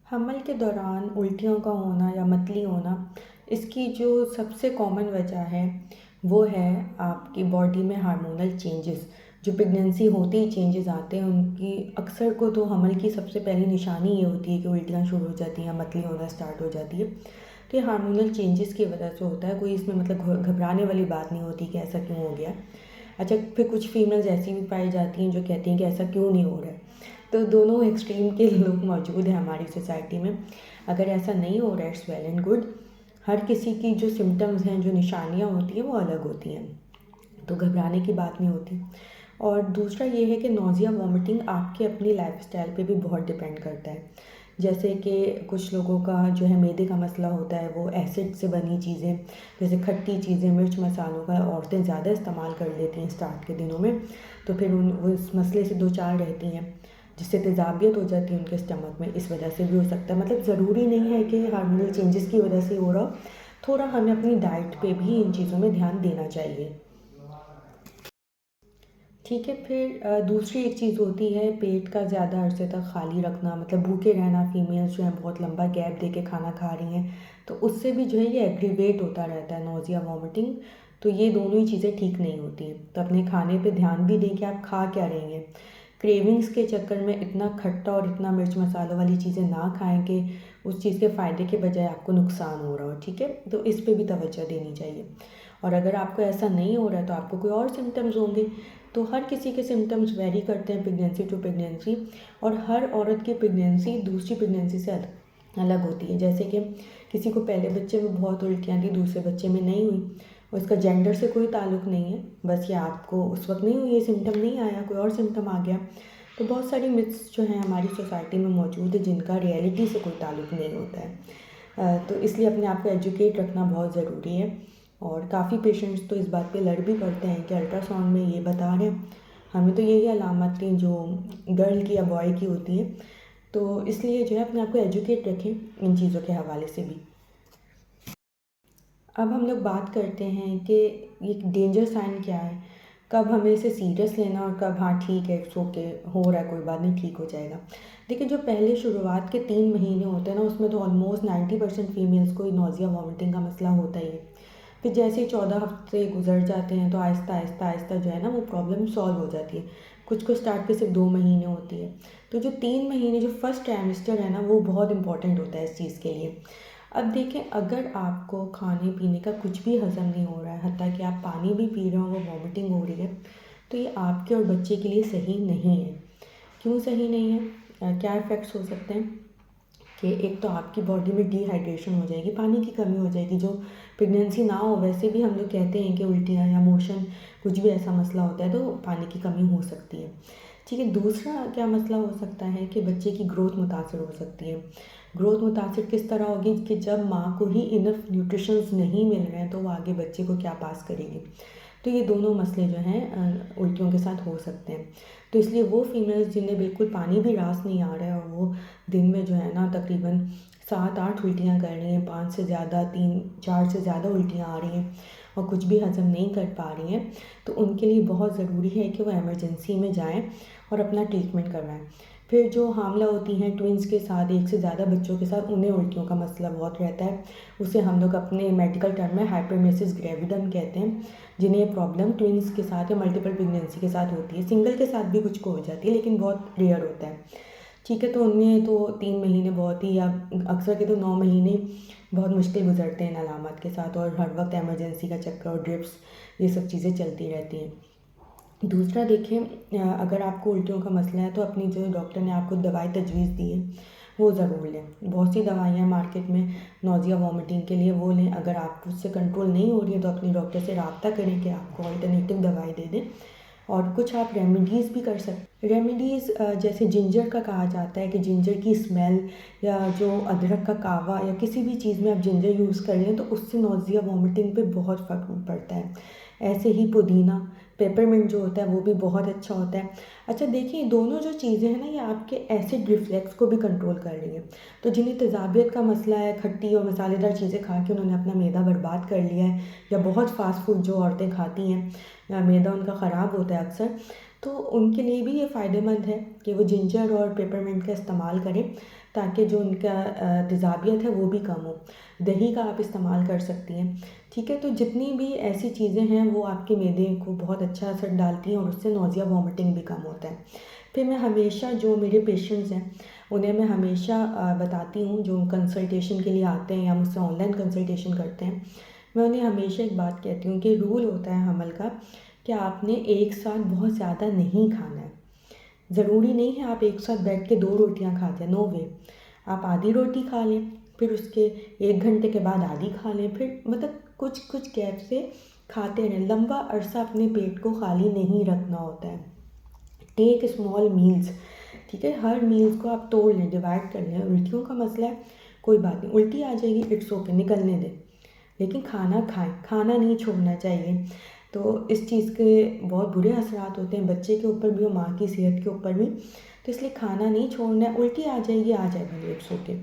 हमल के दौरान उल्टियों का होना या मतली होना, इसकी जो सबसे कॉमन वजह है वो है आपकी बॉडी में हार्मोनल चेंजेस। जो प्रेगनेंसी होते ही चेंजेस आते हैं उनकी अक्सर को तो हमल की सबसे पहली निशानी ये होती है कि उल्टियाँ शुरू हो जाती हैं, मतली होना स्टार्ट हो जाती है। तो ये हार्मोनल चेंजेस की वजह से होता है, कोई इसमें मतलब घबराने वाली बात नहीं होती कि ऐसा क्यों हो गया। अच्छा, फिर कुछ फीमेल्स ऐसी भी पाई जाती हैं जो कहती हैं कि ऐसा क्यों नहीं हो रहा है। तो दोनों एक्सट्रीम के लोग मौजूद हैं हमारी सोसाइटी में। अगर ऐसा नहीं हो रहा है, इट्स वेल एंड गुड। हर किसी की जो सिम्टम्स हैं, जो निशानियाँ होती हैं वो अलग होती हैं, तो घबराने की बात नहीं होती। और दूसरा ये है कि नोज़िया वॉमिटिंग आपके अपनी लाइफस्टाइल पे भी बहुत डिपेंड करता है। जैसे कि कुछ लोगों का जो है मैदे का मसला होता है, वो एसिड से बनी चीज़ें जैसे खट्टी चीज़ें, मिर्च मसालों का औरतें ज़्यादा इस्तेमाल कर लेती हैं स्टार्ट के दिनों में, तो फिर वो इस मसले से दो चार रहती हैं, जिससे तेज़ाबियत हो जाती है उनके स्टमक में। इस वजह से भी हो सकता है, मतलब ज़रूरी नहीं है कि हार्मोनल चेंजेस की वजह से हो रहा हो। थोड़ा हमें अपनी डाइट पे भी इन चीज़ों में ध्यान देना चाहिए। ठीक है, फिर दूसरी एक चीज़ होती है पेट का ज़्यादा अरसे तक खाली रखना, मतलब भूखे रहना। फीमेल्स जो हैं बहुत लंबा गैप दे के खाना खा रही हैं, तो उससे भी जो है ये एग्रीवेट होता रहता है नोज़िया वॉमिटिंग। तो ये दोनों ही चीज़ें ठीक नहीं होती हैं। तो अपने खाने पे ध्यान भी दें कि आप खा क्या रही हैं। क्रेविंग्स के चक्कर में इतना खट्टा और इतना मिर्च मसालों वाली चीज़ें ना खाएं कि उस चीज़ के फ़ायदे के बजाय आपको नुकसान हो रहा हो। ठीक है, तो इस पे भी तवज्जो देनी चाहिए। और अगर आपको ऐसा नहीं हो रहा है तो आपको कोई और सिम्टम्स होंगे। तो हर किसी के सिम्टम्स वेरी करते हैं प्रेगनेंसी टू प्रेगनेंसी, और हर औरत की प्रेगनेंसी दूसरी प्रेगनेंसी से अलग होती है। जैसे कि किसी को पहले बच्चे में बहुत उल्टियाँ थी, दूसरे बच्चे में नहीं हुई, और इसका जेंडर से कोई ताल्लुक़ नहीं है, बस ये आपको उस वक्त नहीं हुई, ये सिम्टम नहीं आया, कोई और सिम्टम आ गया। तो बहुत सारी मिथ्स जो हैं हमारी सोसाइटी में मौजूद है जिनका रियलिटी से कोई ताल्लुक़ नहीं होता है। तो इसलिए अपने आप को एजुकेट रखना बहुत ज़रूरी है। और काफ़ी पेशेंट्स तो इस बात पे लड़ भी पड़ते हैं कि अल्ट्रासाउंड में ये बता रहे हैं, हमें तो यही अलामत थी जो गर्ल की या बॉय की होती है। तो इसलिए जो है अपने आप को एजुकेट रखें इन चीज़ों के हवाले से भी। अब हम लोग बात करते हैं कि ये डेंजर साइन क्या है, कब हमें इसे सीरियस लेना और कब हाँ ठीक है, इट्स ओके, हो रहा है कोई बात नहीं, ठीक हो जाएगा। देखिए, जो पहले शुरुआत के 3 महीने होते हैं ना, उसमें तो ऑलमोस्ट 90% फीमेल्स को नोज़िया वॉमिटिंग का मसला होता ही है। फिर जैसे ही 14 हफ्ते गुजर जाते हैं तो आहिस्ता आहिस्ता आहिस्ता जो है ना वो प्रॉब्लम सॉल्व हो जाती है। कुछ को स्टार्ट पे सिर्फ 2 महीने होती है। तो जो 3 महीने, जो फर्स्ट ट्राइमेस्टर है ना, वो बहुत इंपॉर्टेंट होता है इस चीज़ के लिए। अब देखें, अगर आपको खाने पीने का कुछ भी हज़म नहीं हो रहा है, हत्ता कि आप पानी भी पी रहे हो वो वॉमिटिंग हो रही है, तो ये आपके और बच्चे के लिए सही नहीं है। क्यों सही नहीं है? क्या इफ़ेक्ट्स हो सकते हैं कि एक तो आपकी बॉडी में डिहाइड्रेशन हो जाएगी, पानी की कमी हो जाएगी। जो प्रेगनेंसी ना हो वैसे भी हम लोग कहते हैं कि उल्टियाँ या मोशन कुछ भी ऐसा मसला होता है तो पानी की कमी हो सकती है। ठीक है, दूसरा क्या मसला हो सकता है कि बच्चे की ग्रोथ मुतासर हो सकती है। ग्रोथ मुतासर किस तरह होगी कि जब माँ को ही इनफ न्यूट्रिशंस नहीं मिल रहे हैं तो वो आगे बच्चे को क्या पास करेगी। तो ये दोनों मसले जो हैं उल्टियों के साथ हो सकते हैं। तो इसलिए वो फीमेल्स जिन्हें बिल्कुल पानी भी रास नहीं आ रहा है और वो दिन में जो है ना तकरीबन 7-8 उल्टियाँ कर रही हैं, 5 से ज़्यादा, 3-4 से ज़्यादा उल्टियाँ आ रही हैं और कुछ भी हज़म नहीं कर पा रही हैं, तो उनके लिए बहुत ज़रूरी है कि वो इमरजेंसी में जाएँ और अपना ट्रीटमेंट करवाएँ। फिर जो हामला होती हैं ट्विन्स के साथ, एक से ज़्यादा बच्चों के साथ, उन्हें उल्टियों का मसला बहुत रहता है। उसे हम लोग अपने मेडिकल टर्म में हाइपरमेसिस ग्रेविडम कहते हैं, जिन्हें ये प्रॉब्लम ट्विन्स के साथ या मल्टीपल प्रेगनेंसी के साथ होती है। सिंगल के साथ भी कुछ को हो जाती है लेकिन बहुत रेयर होता है। ठीक है, तो उनमें तो 3 महीने बहुत ही, या अक्सर के तो 9 महीने बहुत मुश्किल गुजरते हैं इन अलामत के साथ, और हर वक्त इमरजेंसी का चक्कर और ड्रिप्स, ये सब चीज़ें चलती रहती हैं। दूसरा देखें, अगर आपको उल्टियों का मसला है तो अपनी जो डॉक्टर ने आपको दवाई तजवीज़ दी है वो ज़रूर लें। बहुत सी दवाइयाँ मार्केट में नोज़िया वॉमिटिंग के लिए, वो लें। अगर आपको उससे कंट्रोल नहीं हो रही है तो अपनी डॉक्टर से रब्ता करें कि आपको अल्टरनेटिव दवाई दे दें। और कुछ आप रेमेडीज़ भी कर सकते। रेमेडीज़ जैसे जिंजर का कहा जाता है कि जिंजर की स्मेल, या जो अदरक का कावा, या किसी भी चीज़ में आप जिंजर यूज़ कर लें तो उससे नोज़िया वॉमिटिंग पे बहुत फ़र्क पड़ता है। ऐसे ही पुदीना, पेपरमिंट जो होता है वो भी बहुत अच्छा होता है। अच्छा देखिए, दोनों जो चीज़ें हैं ना, ये आपके एसिड रिफ्लेक्स को भी कंट्रोल कर रही हैं। तो जिन्हें तेज़ाबियत का मसला है, खट्टी और मसालेदार चीज़ें खा के उन्होंने अपना मैदा बर्बाद कर लिया है, या बहुत फ़ास्ट फूड जो औरतें खाती हैं, मैदा उनका ख़राब होता है अक्सर, तो उनके लिए भी ये फ़ायदेमंद है कि वो जिंजर और पेपरमिंट का इस्तेमाल करें, ताकि जो उनका तेज़ाबियत है वो भी कम हो। दही का आप इस्तेमाल कर सकती हैं, ठीक है। तो जितनी भी ऐसी चीज़ें हैं वो आपके मैदे को बहुत अच्छा असर डालती हैं और उससे नौज़िया वॉमिटिंग भी कम होता है। फिर मैं हमेशा जो मेरे पेशेंट्स हैं उन्हें मैं हमेशा बताती हूँ, जो कंसल्टेशन के लिए आते हैं या मुझसे ऑनलाइन कंसल्टेशन करते हैं, मैं उन्हें हमेशा एक बात कहती हूँ कि रूल होता है हमल का कि आपने एक साथ बहुत ज़्यादा नहीं खाना है। ज़रूरी नहीं है आप एक साथ बैठ के 2 रोटियाँ खा जाएं, नो वे। आप आधी रोटी खा लें, फिर उसके 1 घंटे के बाद आधी खा लें, फिर मतलब कुछ कुछ गैप से खाते रहें। लंबा अरसा अपने पेट को खाली नहीं रखना होता है। टेक स्मॉल मील्स, ठीक है। हर मील्स को आप तोड़ लें, डिवाइड कर लें। उल्टियों का मसला है, कोई बात नहीं, उल्टी आ जाएगी, इट्स ओके, निकलने दें, लेकिन खाना खाएं, खाना नहीं छोड़ना चाहिए। तो इस चीज़ के बहुत बुरे असरात होते हैं बच्चे के ऊपर भी और माँ की सेहत के ऊपर भी। तो इसलिए खाना नहीं छोड़ना है। उल्टी आ जाएगी, आ जाए भले, इट्स ओके।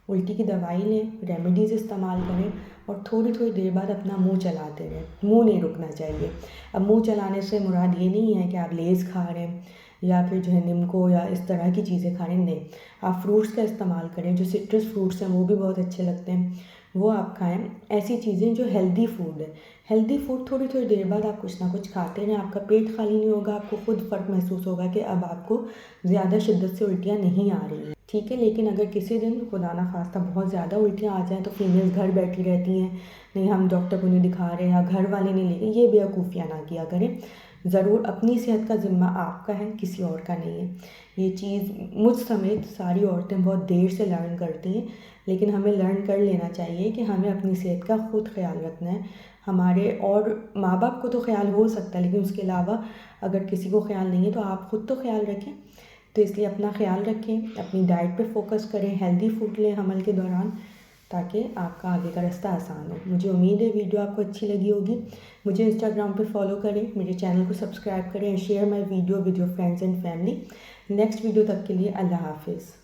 उल्टी की दवाई लें, रेमेडीज़ इस्तेमाल करें और थोड़ी थोड़ी देर बाद अपना मुंह चलाते रहें। मुंह नहीं रुकना चाहिए। अब मुंह चलाने से मुराद ये नहीं है कि आप लेज़ खा रहे हैं या फिर जो है निम्को या इस तरह की चीज़ें खा रहे हैं, नहीं। आप फ्रूट्स का इस्तेमाल करें, जो सिट्रस फ्रूट्स हैं वो भी बहुत अच्छे लगते हैं, वो आप खाएं। ऐसी चीज़ें जो हेल्दी फूड है, हेल्दी फूड थोड़ी थोड़ी देर बाद आप कुछ ना कुछ खाते रहें, आपका पेट खाली नहीं होगा, आपको खुद फ़र्क महसूस होगा कि अब आपको ज़्यादा शिद्दत से उल्टियाँ नहीं आ रही हैं, ठीक है। लेकिन अगर किसी दिन खुदा ना खास्ता बहुत ज़्यादा उल्टियाँ आ जाएँ तो फीमेल्स घर बैठी रहती हैं, नहीं हम डॉक्टर को नहीं दिखा रहे या घर वाले नहीं ले गए, ये बेवकूफ़ियाँ ना किया करें। ज़रूर अपनी सेहत का ज़िम्मा आपका है, किसी और का नहीं है। ये चीज़ मुझ समेत सारी औरतें बहुत देर से लर्न करती हैं, लेकिन हमें लर्न कर लेना चाहिए कि हमें अपनी सेहत का ख़ुद ख्याल रखना है। हमारे और माँ बाप को तो ख्याल हो सकता है, लेकिन उसके अलावा अगर किसी को ख्याल नहीं है तो आप ख़ुद तो ख्याल रखें। तो इसलिए अपना ख्याल रखें, अपनी डाइट पे फोकस करें, हेल्दी फूड लें हमल के दौरान, ताकि आपका आगे का रास्ता आसान हो। मुझे उम्मीद है वीडियो आपको अच्छी लगी होगी। मुझे इंस्टाग्राम पे फॉलो करें, मेरे चैनल को सब्सक्राइब करें, share my video with your friends and family. Next video तक के लिए अल्लाह हाफिज़।